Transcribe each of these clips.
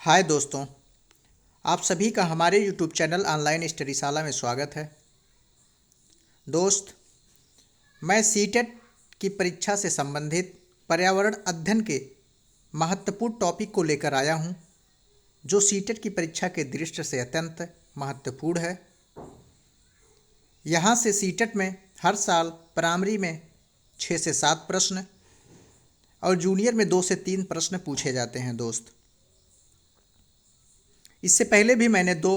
हाय दोस्तों, आप सभी का हमारे यूट्यूब चैनल ऑनलाइन स्टडीशाला में स्वागत है। दोस्त, मैं सीटेट की परीक्षा से संबंधित पर्यावरण अध्ययन के महत्वपूर्ण टॉपिक को लेकर आया हूं, जो सीटेट की परीक्षा के दृष्टि से अत्यंत महत्वपूर्ण है। यहां से सीटेट में हर साल प्राइमरी में 6 से 7 प्रश्न और जूनियर में 2 से 3 प्रश्न पूछे जाते हैं। दोस्त, इससे पहले भी मैंने 2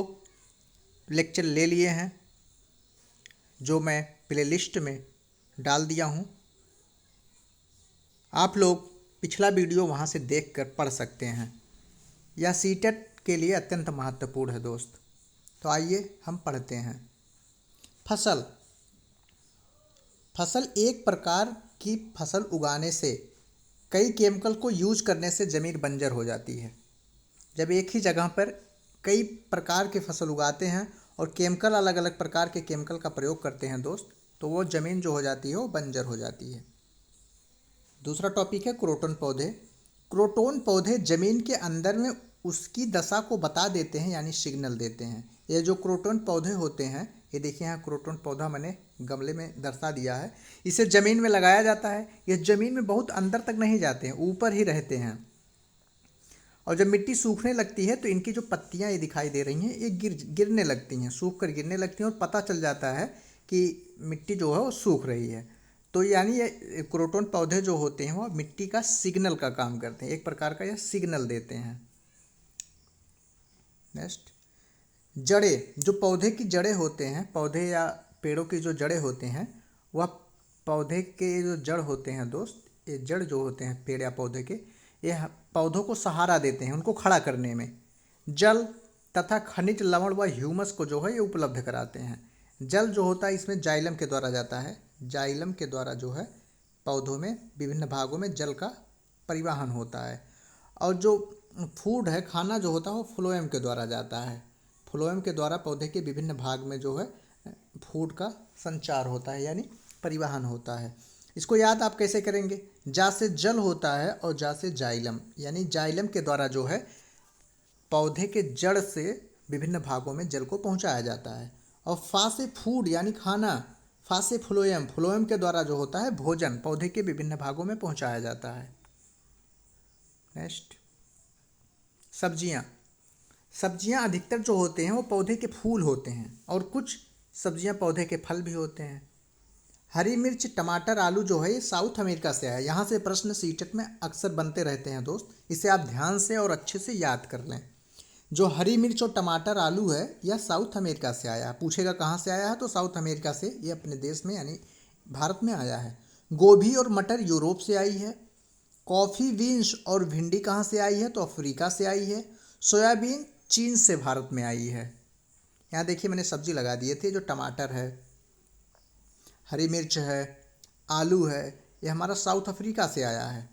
लेक्चर ले लिए हैं, जो मैं प्लेलिस्ट में डाल दिया हूं। आप लोग पिछला वीडियो वहां से देखकर पढ़ सकते हैं। यह सीटेट के लिए अत्यंत महत्वपूर्ण है। दोस्त, तो आइए हम पढ़ते हैं। फसल फसल एक प्रकार की फसल उगाने से कई केमिकल को यूज करने से ज़मीन बंजर हो जाती है। जब एक ही जगह पर कई प्रकार के फसल उगाते हैं और केमिकल अलग अलग प्रकार के केमिकल का प्रयोग करते हैं दोस्त, तो वो ज़मीन जो हो जाती है वो बंजर हो जाती है। दूसरा टॉपिक है क्रोटन पौधे। क्रोटन पौधे ज़मीन के अंदर में उसकी दशा को बता देते हैं, यानी सिग्नल देते हैं। ये जो क्रोटन पौधे होते हैं, ये देखिए यहाँ क्रोटन पौधा मैंने गमले में दर्शा दिया है। इसे ज़मीन में लगाया जाता है। ये ज़मीन में बहुत अंदर तक नहीं जाते हैं, ऊपर ही रहते हैं। और जब मिट्टी सूखने लगती है तो इनकी जो पत्तियां ये दिखाई दे रही हैं, ये गिरने लगती हैं, सूख कर गिरने लगती हैं और पता चल जाता है कि मिट्टी जो है वो सूख रही है। तो यानी ये क्रोटन पौधे जो होते हैं वो मिट्टी का सिग्नल का काम करते हैं, एक प्रकार का यह सिग्नल देते हैं। नेक्स्ट, जड़ें। जो पौधे की जड़ें होते हैं, पौधे या पेड़ों की जो जड़ें होते हैं, वह पौधे के जो जड़ होते हैं दोस्त, ये जड़ जो होते हैं पेड़ या पौधे के, ये पौधों को सहारा देते हैं उनको खड़ा करने में। जल तथा खनिज लवण व ह्यूमस को जो है ये उपलब्ध कराते हैं। जल जो होता है इसमें जाइलम के द्वारा जाता है। जाइलम के द्वारा जो है पौधों में विभिन्न भागों में जल का परिवहन होता है। और जो फूड है, खाना जो होता है वो फ्लोएम के द्वारा जाता है। फ्लोएम के द्वारा पौधे के विभिन्न भाग में जो है फूड का संचार होता है, यानी परिवहन होता है। इसको याद आप कैसे करेंगे? जा से जल होता है और जा से जाइलम, यानी जाइलम के द्वारा जो है पौधे के जड़ से विभिन्न भागों में जल को पहुंचाया जाता है। और फा से फूड यानी खाना, फा से फ्लोएम, फ्लोएम के द्वारा जो होता है भोजन पौधे के विभिन्न भागों में पहुंचाया जाता है। नेक्स्ट, सब्जियां। सब्जियां अधिकतर जो होते हैं वो पौधे के फूल होते हैं और कुछ सब्जियां पौधे के फल भी होते हैं। हरी मिर्च, टमाटर, आलू जो है ये साउथ अमेरिका से आया है। यहाँ से प्रश्न सीटेट में अक्सर बनते रहते हैं दोस्त, इसे आप ध्यान से और अच्छे से याद कर लें। जो हरी मिर्च और टमाटर, आलू है, यह साउथ अमेरिका से आया है। पूछेगा कहाँ से आया है, तो साउथ अमेरिका से ये अपने देश में यानी भारत में आया है। गोभी और मटर यूरोप से आई है। कॉफ़ी बीन्स और भिंडी कहाँ से आई है, तो अफ्रीका से आई है। सोयाबीन चीन से भारत में आई है। यहाँ देखिए मैंने सब्जी लगा दिए थे, जो टमाटर है, हरी मिर्च है, आलू है, ये हमारा साउथ अफ्रीका से आया है।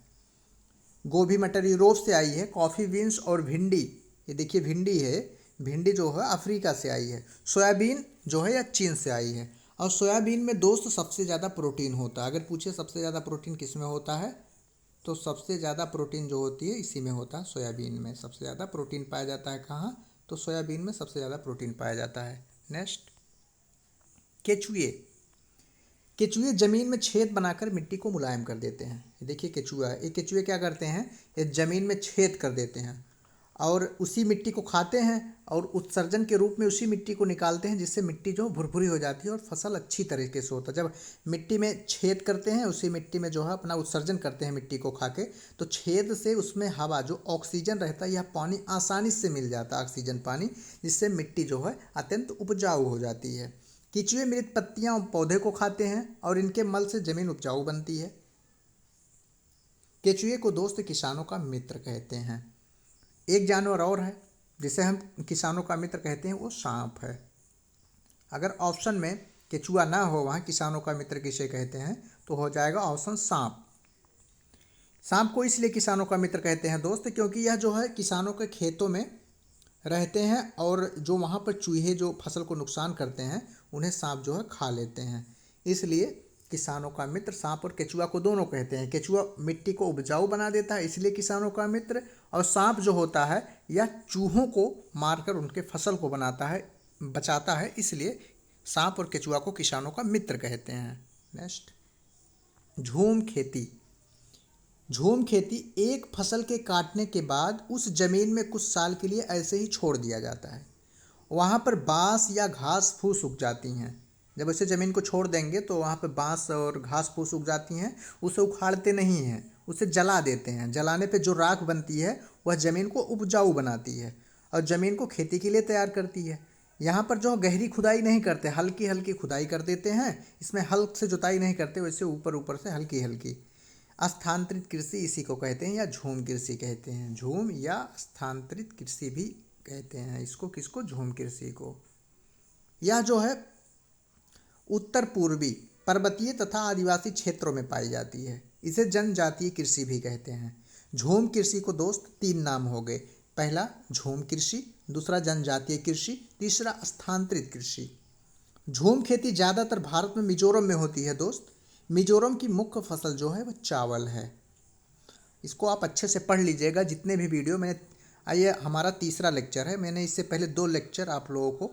गोभी मटर यूरोप से आई है। कॉफ़ी बीन्स और भिंडी, ये देखिए भिंडी है, भिंडी जो है अफ्रीका से आई है। सोयाबीन जो है यह चीन से आई है। और सोयाबीन में दोस्त सबसे ज़्यादा प्रोटीन होता है। अगर पूछे सबसे ज़्यादा प्रोटीन किस में होता है, तो सबसे ज़्यादा प्रोटीन जो होती है इसी में होता है, सोयाबीन में सबसे ज़्यादा प्रोटीन पाया जाता है। कहाँ? तो सोयाबीन में सबसे ज़्यादा प्रोटीन पाया जाता है। नेक्स्ट, केचुए। केचुए ज़मीन में छेद बनाकर मिट्टी को मुलायम कर देते हैं। ये देखिए केचुआ, ये केचुए क्या करते हैं, ये ज़मीन में छेद कर देते हैं और उसी मिट्टी को खाते हैं और उत्सर्जन के रूप में उसी मिट्टी को निकालते हैं, जिससे मिट्टी जो भुरभुरी हो जाती है और फसल अच्छी तरीके से होता है। जब मिट्टी में छेद करते हैं, उसी मिट्टी में जो है अपना उत्सर्जन करते हैं मिट्टी को खा के, तो छेद से उसमें हवा जो ऑक्सीजन रहता है या पानी आसानी से मिल जाता है, ऑक्सीजन पानी, जिससे मिट्टी जो है अत्यंत उपजाऊ हो जाती है। केचुए मृत पत्तियां और पौधे को खाते हैं और इनके मल से जमीन उपजाऊ बनती है। केचुए को दोस्त किसानों का मित्र कहते हैं। एक जानवर और है जिसे हम किसानों का मित्र कहते हैं, वो सांप है। अगर ऑप्शन में केचुआ ना हो, वहाँ किसानों का मित्र किसे कहते हैं, तो हो जाएगा ऑप्शन सांप। सांप को इसलिए किसानों का मित्र कहते हैं दोस्त, क्योंकि यह जो है किसानों के खेतों में रहते हैं और जो वहाँ पर चूहे जो फसल को नुकसान करते हैं उन्हें सांप जो है खा लेते हैं। इसलिए किसानों का मित्र सांप और केचुआ को दोनों कहते हैं। केचुआ मिट्टी को उपजाऊ बना देता है इसलिए किसानों का मित्र, और सांप जो होता है यह चूहों को मारकर उनके फसल को बचाता है, इसलिए सांप और केचुआ को किसानों का मित्र कहते हैं। नेक्स्ट, झूम खेती। झूम खेती एक फसल के काटने के बाद उस जमीन में कुछ साल के लिए ऐसे ही छोड़ दिया जाता है। वहाँ पर बांस या घास फूस उग जाती हैं। जब ऐसे ज़मीन को छोड़ देंगे तो वहाँ पर बांस और घास फूस उग जाती हैं। उसे उखाड़ते नहीं हैं, उसे जला देते हैं। जलाने पे जो राख बनती है वह ज़मीन को उपजाऊ बनाती है और ज़मीन को खेती के लिए तैयार करती है। यहाँ पर जो गहरी खुदाई नहीं करते, हल्की हल्की खुदाई कर देते हैं। इसमें हल्क से जुताई नहीं करते, वैसे ऊपर ऊपर से हल्की हल्की। स्थानांतरित कृषि इसी को कहते हैं या झूम कृषि कहते हैं। झूम या स्थानांतरित कृषि भी कहते हैं इसको, किसको? झूम कृषि को। यह जो है उत्तर पूर्वी पर्वतीय तथा आदिवासी क्षेत्रों में पाई जाती है। इसे जनजातीय कृषि भी कहते हैं। झूम कृषि को दोस्त 3 नाम हो गए। पहला झूम कृषि, दूसरा जनजातीय कृषि, तीसरा स्थानांतरित कृषि। झूम खेती ज़्यादातर भारत में मिजोरम में होती है दोस्त। मिजोरम की मुख्य फसल जो है वह चावल है। इसको आप अच्छे से पढ़ लीजिएगा। जितने भी वीडियो मैंने, ये हमारा तीसरा लेक्चर है। मैंने इससे पहले 2 लेक्चर आप लोगों को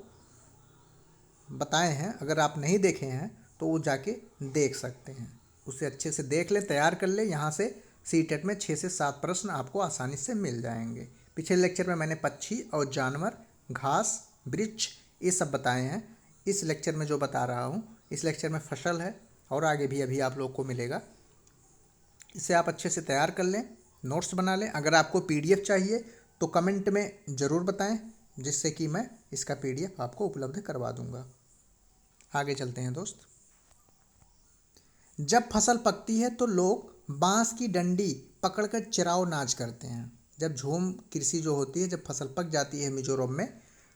बताए हैं। अगर आप नहीं देखे हैं तो वो जाके देख सकते हैं, उसे अच्छे से देख लें, तैयार कर लें। यहाँ से सीटेट में 6 से 7 प्रश्न आपको आसानी से मिल जाएंगे। पिछले लेक्चर में मैंने पक्षी और जानवर, घास, वृक्ष, ये सब बताए हैं। इस लेक्चर में जो बता रहा हूँ, इस लेक्चर में फसल है और आगे भी अभी आप लोग को मिलेगा। इसे आप अच्छे से तैयार कर लें, नोट्स बना लें। अगर आपको PDF चाहिए तो कमेंट में ज़रूर बताएं, जिससे कि मैं इसका PDF आपको उपलब्ध करवा दूंगा। आगे चलते हैं दोस्त। जब फसल पकती है तो लोग बांस की डंडी पकड़कर चिराव नाच करते हैं। जब झूम कृषि जो होती है, जब फसल पक जाती है मिजोरम में,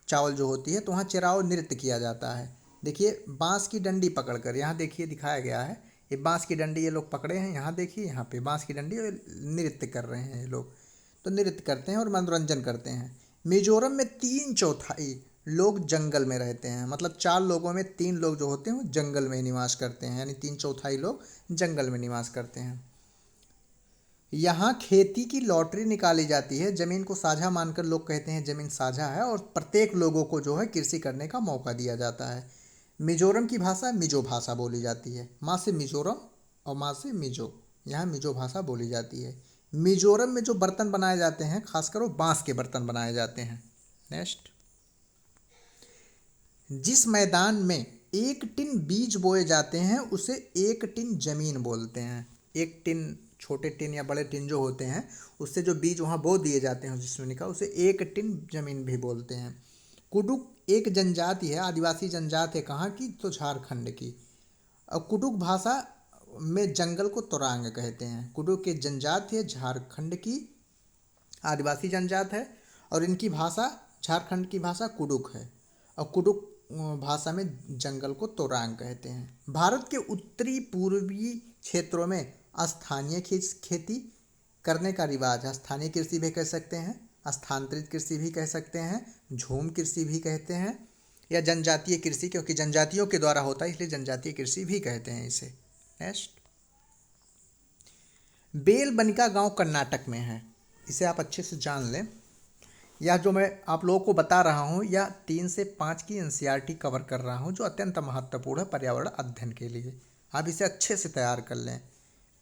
चावल जो होती है, तो वहाँ चिराव नृत्य किया जाता है। देखिए बांस की डंडी पकड़कर, यहाँ देखिए दिखाया गया है, ये बांस की डंडी ये लोग पकड़े हैं। यहाँ देखिए, यहाँ पे बांस की डंडी नृत्य कर रहे हैं ये लोग। तो नृत्य करते हैं और मनोरंजन करते हैं। मिजोरम में 3/4 लोग जंगल में रहते हैं। मतलब 4 लोगों में 3 लोग जो होते हैं वो जंगल में निवास करते हैं, यानी 3/4 लोग जंगल में निवास करते हैं। यहाँ खेती की लॉटरी निकाली जाती है। ज़मीन को साझा मानकर लोग कहते हैं ज़मीन साझा है, और प्रत्येक लोगों को जो है कृषि करने का मौका दिया जाता है। मिजोरम की भाषा मिजो भाषा बोली जाती है। माँ से मिजोरम और माँ से मिजो, यहाँ मिजो भाषा बोली जाती है। मिजोरम में जो बर्तन बनाए जाते हैं, खासकर वो बांस के बर्तन बनाए जाते हैं। नेक्स्ट, जिस मैदान में 1 टिन बीज बोए जाते हैं उसे 1 टिन जमीन बोलते हैं। 1 टिन, छोटे टिन या बड़े टिन जो होते हैं, उससे जो बीज वहाँ बो दिए जाते हैं जिसमें का, उसे 1 टिन जमीन भी बोलते हैं। कुडुक एक जनजाति है, आदिवासी जनजाति है। कहाँ की? तो झारखंड की। और कुडुक भाषा में जंगल को तोरांग कहते हैं। कुडुक एक जनजाति है, झारखंड की आदिवासी जनजाति है, और इनकी भाषा, झारखंड की भाषा कुडुक है। और कुडुक भाषा में जंगल को तोरांग कहते हैं। भारत के उत्तरी पूर्वी क्षेत्रों में स्थानीय खेती करने का रिवाज है। स्थानीय कृषि भी कह सकते हैं, स्थानांतरित कृषि भी कह सकते हैं, झूम कृषि भी कहते हैं, या जनजातीय कृषि, क्योंकि जनजातियों के द्वारा होता है इसलिए जनजातीय कृषि भी कहते हैं इसे। नेक्स्ट, बेलबनिका गांव कर्नाटक में है। इसे आप अच्छे से जान लें। यह जो मैं आप लोगों को बता रहा हूँ, यह 3 से 5 की NCERT कवर कर रहा हूँ, जो अत्यंत महत्वपूर्ण है पर्यावरण अध्ययन के लिए। आप इसे अच्छे से तैयार कर लें।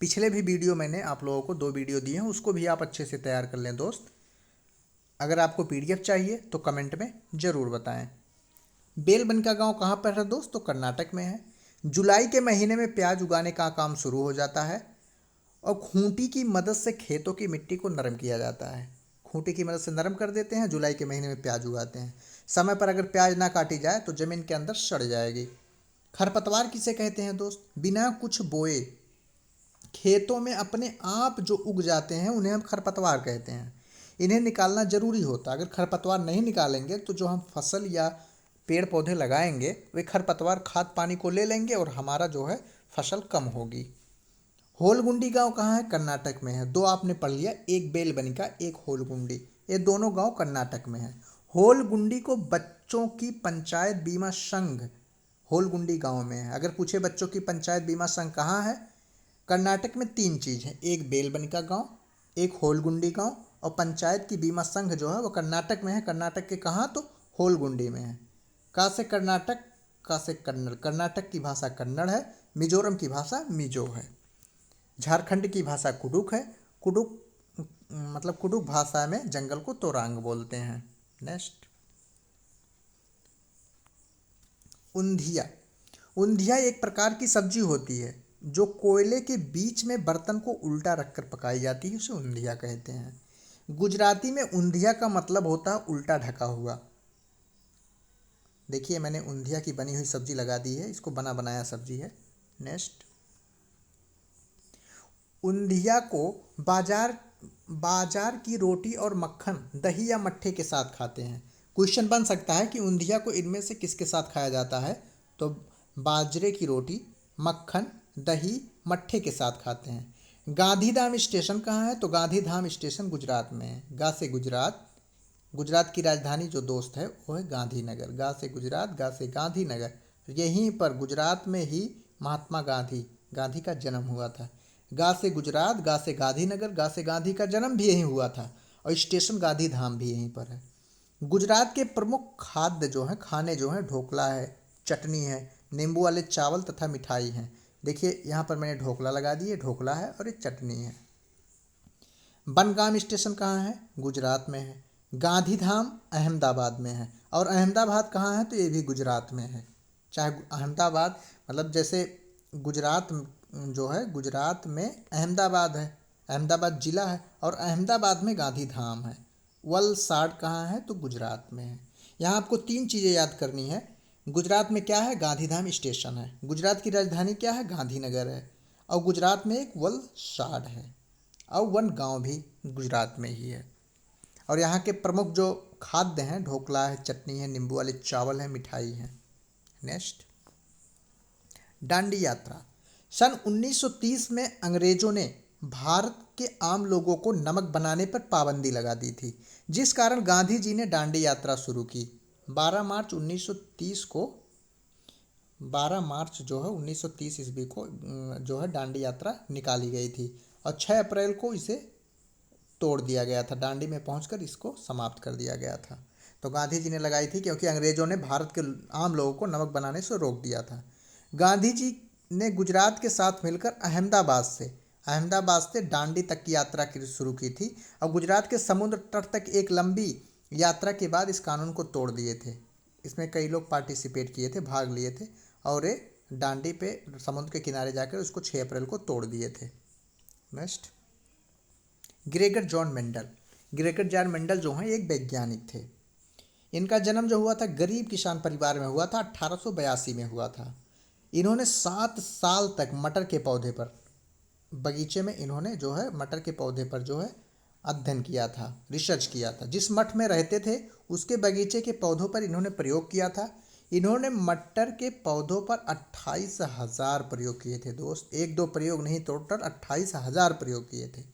पिछले भी वीडियो मैंने आप लोगों को 2 वीडियो दिए हैं, उसको भी आप अच्छे से तैयार कर लें दोस्त। अगर आपको PDF चाहिए तो कमेंट में ज़रूर बताएं। बेलबनिका गांव कहाँ पर है दोस्त? तो कर्नाटक में है। जुलाई के महीने में प्याज उगाने का काम शुरू हो जाता है, और खूंटी की मदद से खेतों की मिट्टी को नरम किया जाता है। खूंटी की मदद से नरम कर देते हैं। जुलाई के महीने में प्याज उगाते हैं। समय पर अगर प्याज ना काटी जाए तो ज़मीन के अंदर सड़ जाएगी। खरपतवार किसे कहते हैं दोस्त? बिना कुछ बोए खेतों में अपने आप जो उग जाते हैं उन्हें हम खरपतवार कहते हैं। इन्हें निकालना ज़रूरी होता है। अगर खरपतवार नहीं निकालेंगे तो जो हम फसल या पेड़ पौधे लगाएंगे वे खरपतवार खाद पानी को ले लेंगे और हमारा जो है फसल कम होगी। होलगुंडी गांव कहाँ है? कर्नाटक में है। 2 आपने पढ़ लिया, एक बेलबनिका, एक होलगुंडी। ये दोनों गांव कर्नाटक में है। होलगुंडी को बच्चों की पंचायत बीमा संघ होलगुंडी गांव में है। अगर पूछे बच्चों की पंचायत बीमा संघ कहाँ है? कर्नाटक में 3 चीज़ हैं, एक बेलबनिका गांव, एक होलगुंडी गांव और पंचायत की बीमा संघ जो है वो कर्नाटक में है। कर्नाटक के कहाँ? तो होलगुंडी में है। का से कर्नाटक, का से कन्नड़। कर्नाटक की भाषा कन्नड़ है, मिजोरम की भाषा मिजो है, झारखंड की भाषा कुडुक है। कुडुक मतलब कुडुक भाषा में जंगल को तोरांग बोलते हैं। नेक्स्ट, ऊंधिया। ऊंधिया एक प्रकार की सब्जी होती है जो कोयले के बीच में बर्तन को उल्टा रखकर पकाई जाती है, उसे ऊंधिया कहते हैं। गुजराती में ऊंधिया का मतलब होता है उल्टा ढका हुआ। देखिए मैंने ऊंधिया की बनी हुई सब्जी लगा दी है, इसको बना बनाया सब्जी है। नेक्स्ट, ऊंधिया को बाजार बाजार की रोटी और मक्खन, दही या मट्ठे के साथ खाते हैं। क्वेश्चन बन सकता है कि ऊंधिया को इनमें से किसके साथ खाया जाता है? तो बाजरे की रोटी, मक्खन, दही, मट्ठे के साथ खाते हैं। गांधीधाम स्टेशन कहाँ है? तो गांधीधाम स्टेशन गुजरात में है। गा से गुजरात, गुजरात की राजधानी जो दोस्त है वो है गांधीनगर। गा से गुजरात, गा से गांधीनगर। यहीं पर गुजरात में ही महात्मा गांधी गांधी का जन्म हुआ था। गा से गुजरात, गा से गांधीनगर, गा से गांधी का जन्म भी यहीं हुआ था और स्टेशन गांधीधाम भी यहीं पर है। गुजरात के प्रमुख खाद्य जो हैं, खाने जो हैं, ढोकला है, चटनी है, नींबू वाले चावल तथा मिठाई हैं। देखिए यहाँ पर मैंने ढोकला लगा दी है, ढोकला है और एक चटनी है। बनगाम स्टेशन कहाँ है? गुजरात में है। गांधीधाम अहमदाबाद में है और अहमदाबाद कहाँ है? तो ये भी गुजरात में है। चाहे अहमदाबाद मतलब जैसे गुजरात जो है, गुजरात में अहमदाबाद है, अहमदाबाद जिला है और अहमदाबाद में गांधीधाम है। वलसाड कहाँ है? तो गुजरात में है। यहाँ आपको 3 चीज़ें याद करनी है। गुजरात में क्या है? गांधीधाम स्टेशन है। गुजरात की राजधानी क्या है? गांधीनगर है। और गुजरात में एक वलसाड है और वन गांव भी गुजरात में ही है। और यहाँ के प्रमुख जो खाद्य हैं, ढोकला है, चटनी है, नींबू वाले चावल है, मिठाई है। नेक्स्ट, दांडी यात्रा। सन 1930 में अंग्रेजों ने भारत के आम लोगों को नमक बनाने पर पाबंदी लगा दी थी, जिस कारण गांधी जी ने दांडी यात्रा शुरू की। 12 मार्च 1930 को 12 मार्च जो है 1930 ईस्वी को जो है दांडी यात्रा निकाली गई थी और 6 अप्रैल को इसे तोड़ दिया गया था। दांडी में पहुंचकर इसको समाप्त कर दिया गया था। तो गांधी जी ने लगाई थी क्योंकि अंग्रेजों ने भारत के आम लोगों को नमक बनाने से रोक दिया था। गांधी जी ने गुजरात के साथ मिलकर अहमदाबाद से दांडी तक की यात्रा शुरू की थी और गुजरात के समुद्र तट तक एक लंबी यात्रा के बाद इस कानून को तोड़ दिए थे। इसमें कई लोग पार्टिसिपेट किए थे, भाग लिए थे और ये दांडी पे समुद्र के किनारे जाकर उसको 6 अप्रैल को तोड़ दिए थे। Next, Gregor John Mendel. Gregor John Mendel जो हैं एक वैज्ञानिक थे। इनका जन्म जो हुआ था गरीब किसान परिवार में हुआ था, 1882 में हुआ था। इन्होंने 7 साल तक मटर के पौधे पर, बगीचे में इन्होंने जो है मटर के पौधे पर जो है अध्ययन किया था, रिसर्च किया था। जिस मठ में रहते थे उसके बगीचे के पौधों पर इन्होंने प्रयोग किया था। इन्होंने मटर के पौधों पर 28,000 प्रयोग किए थे दोस्त, 1-2 प्रयोग नहीं, टोटल 28,000 प्रयोग किए थे।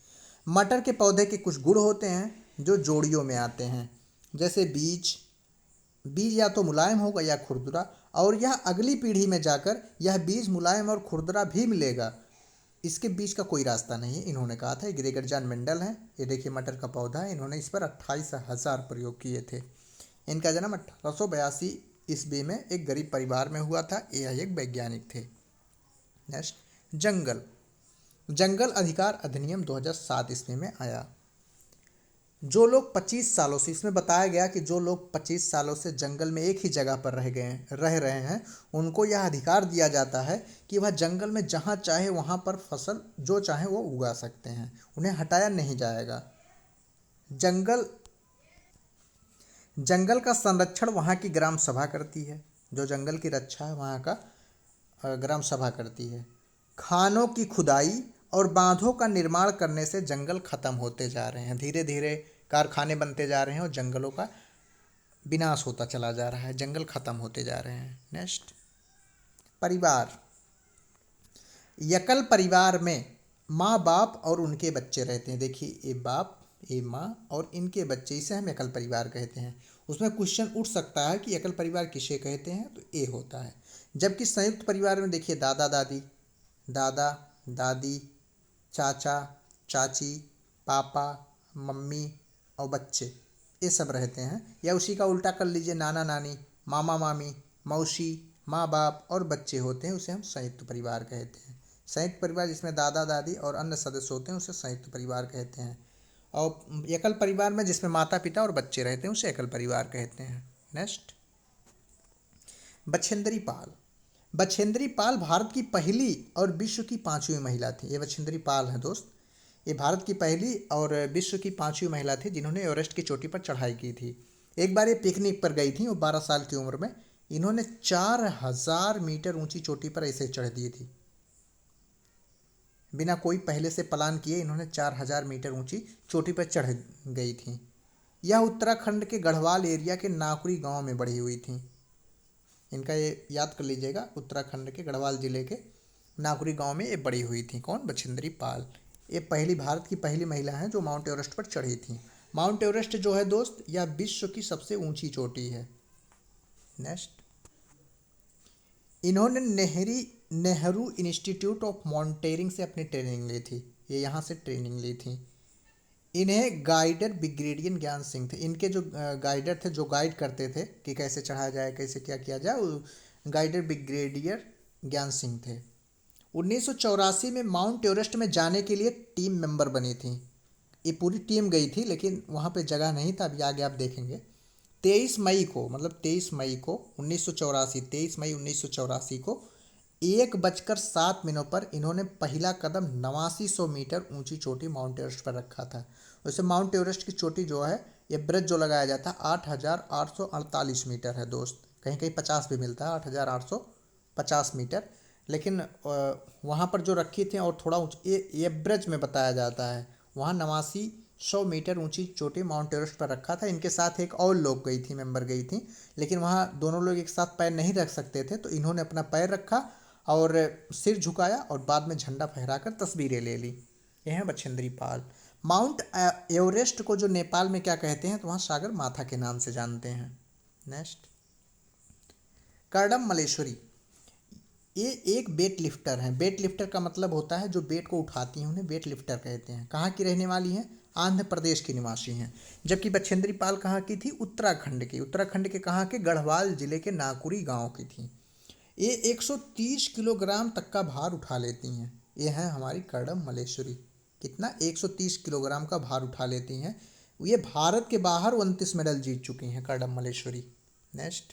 मटर के पौधे के कुछ गुण होते हैं जो जोड़ियों में आते हैं, जैसे बीज या तो मुलायम होगा या खुरदुरा, और यह अगली पीढ़ी में जाकर यह बीज मुलायम और खुरदुरा भी मिलेगा, इसके बीच का कोई रास्ता नहीं है, इन्होंने कहा था। ग्रेगर जॉन मेंडल हैं, ये देखिए मटर का पौधा है, इन्होंने इस पर 28,000 प्रयोग किए थे। इनका जन्म 1882 ईस्वी में एक गरीब परिवार में हुआ था। यह एक वैज्ञानिक थे। नेक्स्ट, जंगल अधिकार अधिनियम 2007 ईस्वी में आया। जो लोग 25 सालों से, इसमें बताया गया कि जो लोग 25 सालों से जंगल में एक ही जगह पर रह रहे हैं, उनको यह अधिकार दिया जाता है कि वह जंगल में जहाँ चाहे वहाँ पर फसल जो चाहे वो उगा सकते हैं, उन्हें हटाया नहीं जाएगा। जंगल का संरक्षण वहाँ की ग्राम सभा करती है, जो जंगल की रक्षा है वहाँ का ग्राम सभा करती है। खानों की खुदाई और बांधों का निर्माण करने से जंगल खत्म होते जा रहे हैं, धीरे धीरे कारखाने बनते जा रहे हैं और जंगलों का विनाश होता चला जा रहा है, जंगल खत्म होते जा रहे हैं। नेक्स्ट, परिवार। एकल परिवार में माँ बाप और उनके बच्चे रहते हैं। देखिए ये बाप, ये माँ और इनके बच्चे, इसे हम एकल परिवार कहते हैं। उसमें क्वेश्चन उठ सकता है कि एकल परिवार किसे कहते हैं, तो ये होता है। जबकि संयुक्त परिवार में देखिए दादा दादी, चाचा चाची, पापा मम्मी और बच्चे, ये सब रहते हैं। या उसी का उल्टा कर लीजिए, नाना नानी, मामा मामी, मौसी, माँ बाप और बच्चे होते हैं, उसे हम संयुक्त परिवार कहते हैं। संयुक्त परिवार जिसमें दादा दादी और अन्य सदस्य होते हैं उसे संयुक्त परिवार कहते हैं। और एकल परिवार में जिसमें माता पिता और बच्चे रहते हैं उसे एकल परिवार कहते हैं। नेक्स्ट, बछेंद्री पाल। बछेंद्री पाल भारत की पहली और विश्व की 5वीं महिला थी। ये बछेंद्री पाल हैं दोस्त, ये भारत की पहली और विश्व की 5वीं महिला थी जिन्होंने एवरेस्ट की चोटी पर चढ़ाई की थी। एक बार ये पिकनिक पर गई थी, वो 12 साल की उम्र में। इन्होंने 4000 मीटर ऊंची चोटी पर ऐसे चढ़ दी थी, बिना कोई पहले से प्लान किए इन्होंने 4000 मीटर ऊंची चोटी पर चढ़ गई थी। यह उत्तराखंड के गढ़वाल एरिया के नाकुरी गांव में बढ़ी हुई थी। इनका ये याद कर लीजिएगा, उत्तराखंड के गढ़वाल जिले के नाकुरी गांव में ये बड़ी हुई थी। कौन? बछेंद्री पाल। ये पहली, भारत की पहली महिला हैं जो माउंट एवरेस्ट पर चढ़ी थी। माउंट एवरेस्ट जो है दोस्त, यह विश्व की सबसे ऊंची चोटी है। नेक्स्ट, इन्होंने नेहरू इंस्टीट्यूट ऑफ माउंटेनियरिंग से अपनी ट्रेनिंग ली थी। ये यहाँ से ट्रेनिंग ली थी। इन्हें गाइडर ब्रिगेडियर ज्ञान सिंह थे। इनके जो गाइडर थे, जो गाइड करते थे कि कैसे चढ़ाया जाए, कैसे क्या किया जाए, वो गाइडर ब्रिगेडियर ज्ञान सिंह थे। 1984 में माउंट एवरेस्ट में जाने के लिए टीम मेंबर बनी थी। ये पूरी टीम गई थी लेकिन वहाँ पे जगह नहीं था, अभी आगे आप देखेंगे। 23 मई को, मतलब 23 मई को 1984, 23 मई 1984 को 1:07 पर इन्होंने पहला कदम 8900 मीटर ऊंची चोटी माउंट एवरेस्ट पर रखा था। वैसे माउंट एवरेस्ट की चोटी जो है, ये ब्रिज जो लगाया जाता है 8848 मीटर है दोस्त। कहीं कहीं 50 भी मिलता है, 8850 मीटर। लेकिन वहाँ पर जो रखी थी और थोड़ा ये ब्रिज में बताया जाता है, वहाँ 8900 मीटर ऊंची चोटी माउंट एवरेस्ट पर रखा था। इनके साथ एक और लोग गई थी, मेंबर गई थी, लेकिन वहाँ दोनों लोग एक साथ पैर नहीं रख सकते थे, तो इन्होंने अपना पैर रखा और सिर झुकाया और बाद में झंडा फहराकर तस्वीरें ले ली। ये हैं बछेंद्री पाल। माउंट एवरेस्ट को जो नेपाल में क्या कहते हैं, तो वहाँ सागर माथा के नाम से जानते हैं। नेक्स्ट, कर्दम मल्लेश्वरी। ये एक वेट लिफ्टर हैं। वेट लिफ्टर का मतलब होता है जो वेट को उठाती हैं, उन्हें वेट लिफ्टर कहते हैं। कहाँ की रहने वाली हैं? आंध्र प्रदेश की निवासी हैं। जबकि बछेंद्री पाल कहाँ की थी? उत्तराखंड की। उत्तराखंड के कहाँ के? गढ़वाल जिले के नाकुरी गांव की थी। ये 130 किलोग्राम तक का भार उठा लेती हैं। ये हैं हमारी कर्दम मल्लेश्वरी। कितना? 130 किलोग्राम का भार उठा लेती हैं। ये भारत के बाहर 29 मेडल जीत चुकी हैं Kardam Malleswari. Next,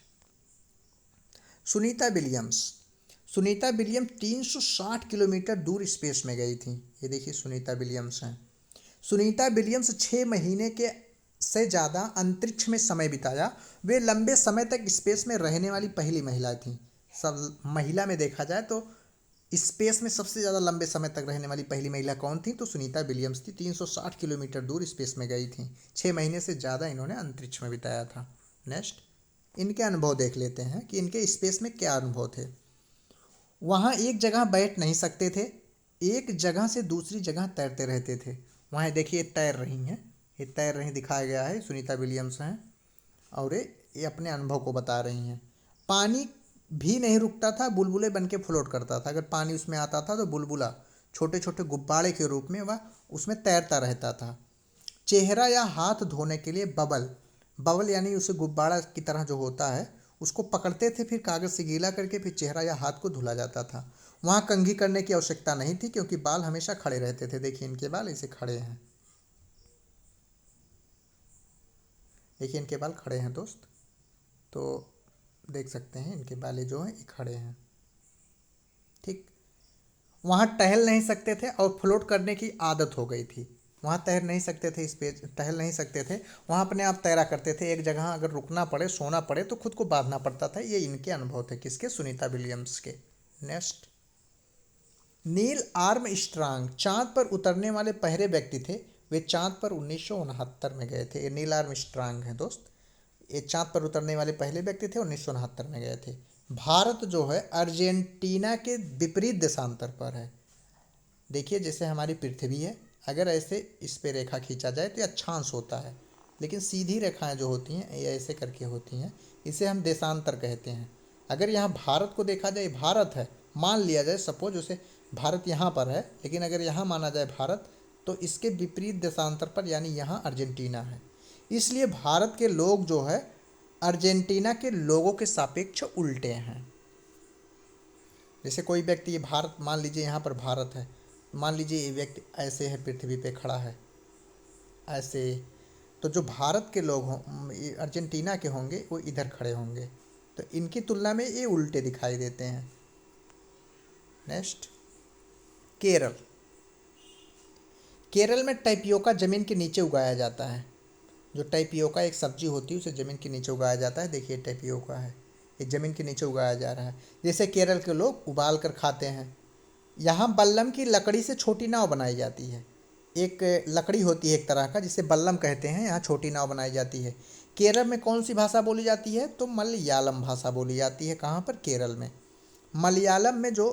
Sunita Williams. Sunita Williams 360 kilometre दूर स्पेस में गई थी। ये देखिए सुनीता विलियम्स हैं। सुनीता विलियम्स 6 महीने के से ज़्यादा अंतरिक्ष में समय बिताया। वे लंबे समय तक स्पेस में रहने वाली पहली महिला थी। सब महिला में देखा जाए तो स्पेस में सबसे ज़्यादा लंबे समय तक रहने वाली पहली महिला कौन थी? तो सुनीता विलियम्स थी। 360 किलोमीटर दूर स्पेस में गई थी। 6 महीने से ज़्यादा इन्होंने अंतरिक्ष में बिताया था। नेक्स्ट, इनके अनुभव देख लेते हैं कि इनके स्पेस में क्या अनुभव थे। वहाँ एक जगह बैठ नहीं सकते थे, एक जगह से दूसरी जगह तैरते रहते थे। वहाँ देखिए तैर रही हैं, ये तैर रही दिखाया गया है, सुनीता विलियम्स हैं और ये अपने अनुभव को बता रही हैं। पानी भी नहीं रुकता था, बुलबुले बन के फ्लोट करता था। अगर पानी उसमें आता था तो बुलबुला छोटे छोटे गुब्बारे के रूप में वह उसमें तैरता रहता था। चेहरा या हाथ धोने के लिए बबल यानी उसे गुब्बारा की तरह जो होता है उसको पकड़ते थे, फिर कागज़ से गीला करके फिर चेहरा या हाथ को धुला जाता था। वहाँ कंघी करने की आवश्यकता नहीं थी क्योंकि बाल हमेशा खड़े रहते थे। देखिए इनके बाल ऐसे खड़े हैं, देखिए इनके बाल खड़े हैं दोस्त, तो देख सकते हैं इनके बाल जो हैं ये खड़े हैं। ठीक, वहाँ टहल नहीं सकते थे और फ्लोट करने की आदत हो गई थी। वहाँ तैर नहीं सकते थे, इस पे टहल नहीं सकते थे, वहाँ अपने आप तैरा करते थे। एक जगह अगर रुकना पड़े, सोना पड़े तो खुद को बांधना पड़ता था। ये इनके अनुभव थे। किसके? सुनीता विलियम्स के। नेक्स्ट, नील आर्मस्ट्रांग चाँद पर उतरने वाले पहले व्यक्ति थे। वे चाँद पर 1969 में गए थे। ये नील आर्मस्ट्रांग हैं दोस्त, ये चाँद पर उतरने वाले पहले व्यक्ति थे, 1969 में गए थे। भारत जो है अर्जेंटीना के विपरीत देशांतर पर है। देखिए जैसे हमारी पृथ्वी है, अगर ऐसे इस पे रेखा खींचा जाए तो ये अक्षांश होता है, लेकिन सीधी रेखाएं जो होती हैं ये ऐसे करके होती हैं, इसे हम देशांतर कहते हैं। अगर यहाँ भारत को देखा जाए, भारत है, मान लिया जाए सपोज उसे भारत यहाँ पर है, लेकिन अगर यहाँ माना जाए भारत तो इसके विपरीत देशांतर पर यानी यहाँ अर्जेंटीना है। इसलिए भारत के लोग जो है अर्जेंटीना के लोगों के सापेक्ष उल्टे हैं। जैसे कोई व्यक्ति, ये भारत मान लीजिए, यहाँ पर भारत है, मान लीजिए ये व्यक्ति ऐसे है, पृथ्वी पे खड़ा है ऐसे, तो जो भारत के लोग हों, ये अर्जेंटीना के होंगे, वो इधर खड़े होंगे, तो इनकी तुलना में ये उल्टे दिखाई देते हैं। नेक्स्ट, केरल। केरल में टैपियोका ज़मीन के नीचे उगाया जाता है। जो टैपियोका एक सब्जी होती है उसे ज़मीन के नीचे उगाया जाता है। देखिए टैपियोका है, ये ज़मीन के नीचे उगाया जा रहा है। जैसे केरल के लोग उबाल कर खाते हैं। यहाँ बल्लम की लकड़ी से छोटी नाव बनाई जाती है। एक लकड़ी होती है एक तरह का, जिसे बल्लम कहते हैं, यहाँ छोटी नाव बनाई जाती है। केरल में कौन सी भाषा बोली जाती है? तो मलयालम भाषा बोली जाती है। कहाँ पर? केरल में। मलयालम में जो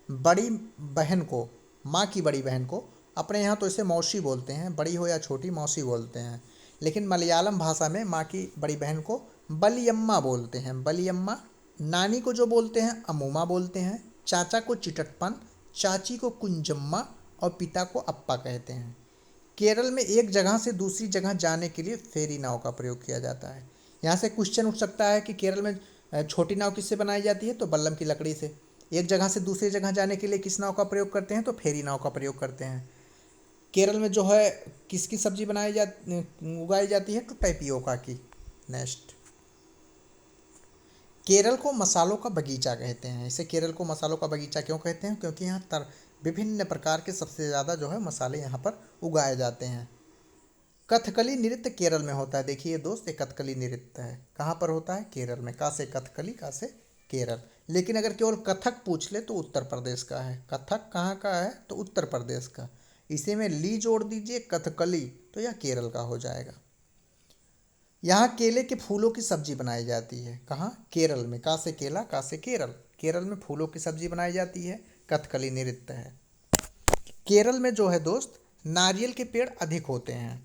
बड़ी बहन को, माँ की बड़ी बहन को, अपने यहाँ तो इसे मौसी बोलते हैं, बड़ी हो या छोटी मौसी बोलते हैं, लेकिन मलयालम भाषा में माँ की बड़ी बहन को बलियम्मा बोलते हैं। बलियम्मा। नानी को जो बोलते हैं अमूमा बोलते हैं। चाचा को चिटप्पन, चाची को कुंजम्मा और पिता को अप्पा कहते हैं। केरल में एक जगह से दूसरी जगह जाने के लिए फेरी नाव का प्रयोग किया जाता है। यहाँ से क्वेश्चन उठ सकता है कि केरल में छोटी नाव किससे बनाई जाती है? तो बल्लम की लकड़ी से। एक जगह से दूसरी जगह जाने के लिए किस नाव का प्रयोग करते हैं? तो फेरी नाव का प्रयोग करते हैं। केरल में जो है किसकी सब्जी उगाई जाती है? तो टैपियोका की। नेक्स्ट, केरल को मसालों का बगीचा कहते हैं। इसे केरल को मसालों का बगीचा क्यों कहते हैं? क्योंकि यहाँ विभिन्न प्रकार के सबसे ज़्यादा जो है मसाले यहाँ पर उगाए जाते हैं। कथकली नृत्य केरल में होता है। देखिए दोस्त, ये कथकली नृत्य है। कहाँ पर होता है? केरल में। का से कथकली, का से केरल। लेकिन अगर केवल कथक पूछ ले तो उत्तर प्रदेश का है। कथक कहाँ का है? तो उत्तर प्रदेश का। इसी में ली जोड़ दीजिए, कथकली, तो यह केरल का हो जाएगा। यहाँ केले के फूलों की सब्जी बनाई जाती है। कहाँ? केरल में। का से केला, का से केरल। केरल में फूलों की सब्जी बनाई जाती है। कथकली नृत्य है। केरल में जो है दोस्त, नारियल के पेड़ अधिक होते हैं।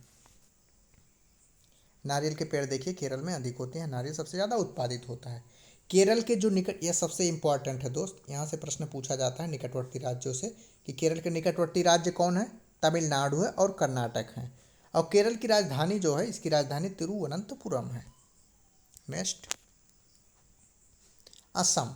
नारियल के पेड़ देखिए केरल में अधिक होते हैं। नारियल सबसे ज़्यादा उत्पादित होता है। केरल के जो निकट, यह सबसे इम्पॉर्टेंट है दोस्त, यहाँ से प्रश्न पूछा जाता है निकटवर्ती राज्यों से कि केरल के निकटवर्ती राज्य कौन है? तमिलनाडु है और कर्नाटक है। और केरल की राजधानी जो है, इसकी राजधानी तिरुवनंतपुरम है। नेक्स्ट, असम।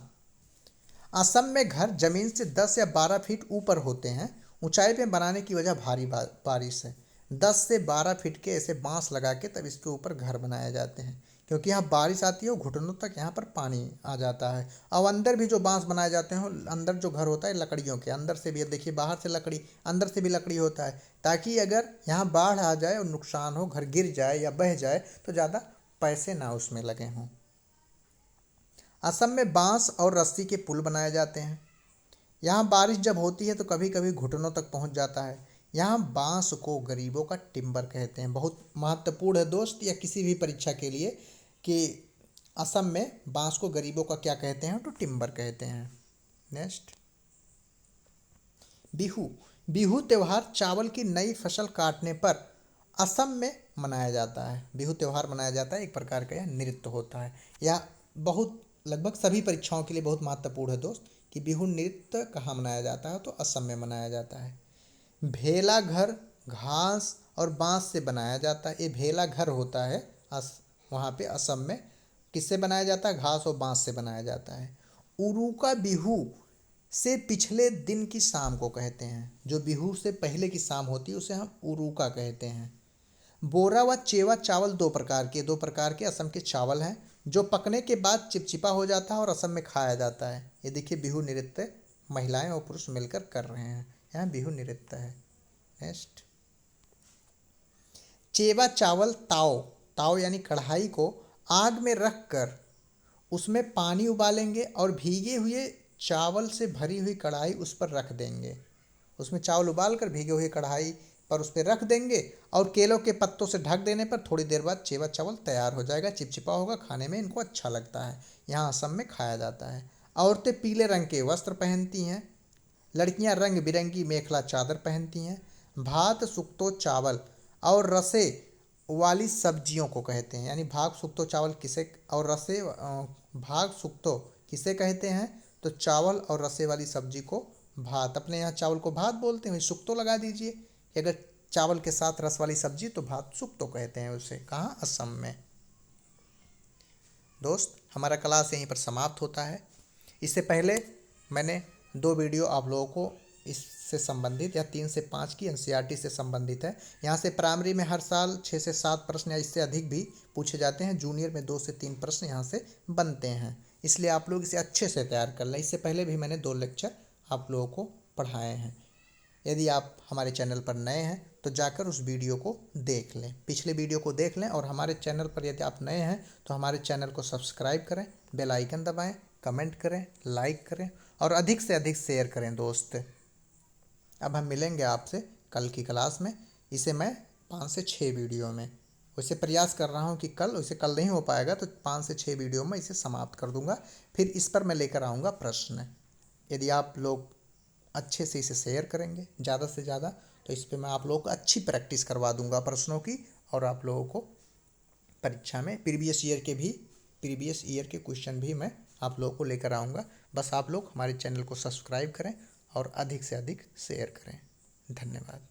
असम में घर जमीन से 10 या 12 फीट ऊपर होते हैं। ऊंचाई में बनाने की वजह भारी बारिश है। 10 से 12 फीट के ऐसे बांस लगा के तब इसके ऊपर घर बनाए जाते हैं, क्योंकि यहाँ बारिश आती है और घुटनों तक यहाँ पर पानी आ जाता है। और अंदर भी जो बांस बनाए जाते हैं, अंदर जो घर होता है लकड़ियों के, अंदर से भी, देखिए बाहर से लकड़ी, अंदर से भी लकड़ी होता है, ताकि अगर यहाँ बाढ़ आ जाए और नुकसान हो, घर गिर जाए या बह जाए, तो ज़्यादा पैसे ना उसमें लगे हों। असम में बांस और रस्सी के पुल बनाए जाते हैं। यहाँ बारिश जब होती है तो कभी कभी घुटनों तक पहुँच जाता है। यहाँ बांस को गरीबों का टिम्बर कहते हैं। बहुत महत्वपूर्ण है दोस्त, या किसी भी परीक्षा के लिए, कि असम में बांस को गरीबों का क्या कहते हैं? तो टिम्बर कहते हैं। नेक्स्ट, बिहू। बिहू त्यौहार चावल की नई फसल काटने पर असम में मनाया जाता है। बिहू त्यौहार मनाया जाता है, एक प्रकार का यह नृत्य होता है। यह बहुत, लगभग सभी परीक्षाओं के लिए बहुत महत्वपूर्ण है दोस्त कि बिहू नृत्य कहाँ मनाया जाता है? तो असम में मनाया जाता है। भेला घर घास और बांस से बनाया जाता है। ये भेला घर होता है वहाँ पे असम में। किससे बनाया जाता है? घास और बांस से बनाया जाता है। उरुका बिहू से पिछले दिन की शाम को कहते हैं। जो बिहू से पहले की शाम होती है उसे हम उरुका कहते हैं। बोरा व चेवा चावल दो प्रकार के असम के चावल हैं, जो पकने के बाद चिपचिपा हो जाता है और असम में खाया जाता है। ये देखिए बिहू नृत्य महिलाएं और पुरुष मिलकर कर रहे हैं। यहाँ बिहू नृत्य है। नेक्स्ट, चेवा चावल ताव, ताव यानी कढ़ाई को आग में रख कर उसमें पानी उबालेंगे और भीगे हुए चावल से भरी हुई कढ़ाई उस पर रख देंगे। उसमें चावल उबाल कर भीगे हुए कढ़ाई पर उस पर रख देंगे और केलों के पत्तों से ढक देने पर थोड़ी देर बाद चेवा चावल तैयार हो जाएगा। चिपचिपा होगा, खाने में इनको अच्छा लगता है। यहाँ असम में खाया जाता है। औरतें पीले रंग के वस्त्र पहनती हैं। लड़कियां रंग बिरंगी मेखला चादर पहनती हैं। भात सुक्तो चावल और रसे वाली सब्जियों को कहते हैं। यानी भाग सुक्तो चावल किसे और रसे भाग सुक्तो किसे कहते हैं? तो चावल और रसे वाली सब्जी को भात। अपने यहाँ चावल को भात बोलते हैं, सुक्तो लगा दीजिए, अगर चावल के साथ रस वाली सब्जी तो भात सुक तो कहते हैं उसे, कहाँ, असम में। दोस्त, हमारा क्लास यहीं पर समाप्त होता है। इससे पहले मैंने 2 वीडियो आप लोगों को इससे संबंधित या 3 से 5 की एनसीईआरटी से संबंधित है। यहाँ से प्राइमरी में हर साल 6 से 7 प्रश्न या इससे अधिक भी पूछे जाते हैं। जूनियर में 2 से 3 प्रश्न यहाँ से बनते हैं, इसलिए आप लोग इसे अच्छे से तैयार कर लें। इससे पहले भी मैंने 2 लेक्चर आप लोगों को पढ़ाए हैं। यदि आप हमारे चैनल पर नए हैं तो जाकर उस वीडियो को देख लें, पिछले वीडियो को देख लें। और हमारे चैनल पर यदि आप नए हैं तो हमारे चैनल को सब्सक्राइब करें, बेल आइकन दबाएं, कमेंट करें, लाइक करें और अधिक से अधिक शेयर करें। दोस्त, अब हम मिलेंगे आपसे कल की क्लास में। इसे मैं 5 से 6 वीडियो में, वैसे प्रयास कर रहा हूँ कि वैसे कल नहीं हो पाएगा तो 5 से 6 वीडियो में इसे समाप्त कर दूंगा। फिर इस पर मैं लेकर आऊँगा प्रश्न। यदि आप लोग अच्छे से इसे शेयर करेंगे ज़्यादा से ज़्यादा तो इस पर मैं आप लोगों को अच्छी प्रैक्टिस करवा दूंगा प्रश्नों की। और आप लोगों को परीक्षा में प्रीवियस ईयर के क्वेश्चन भी मैं आप लोगों को लेकर आऊँगा। बस आप लोग हमारे चैनल को सब्सक्राइब करें और अधिक से अधिक शेयर करें। धन्यवाद।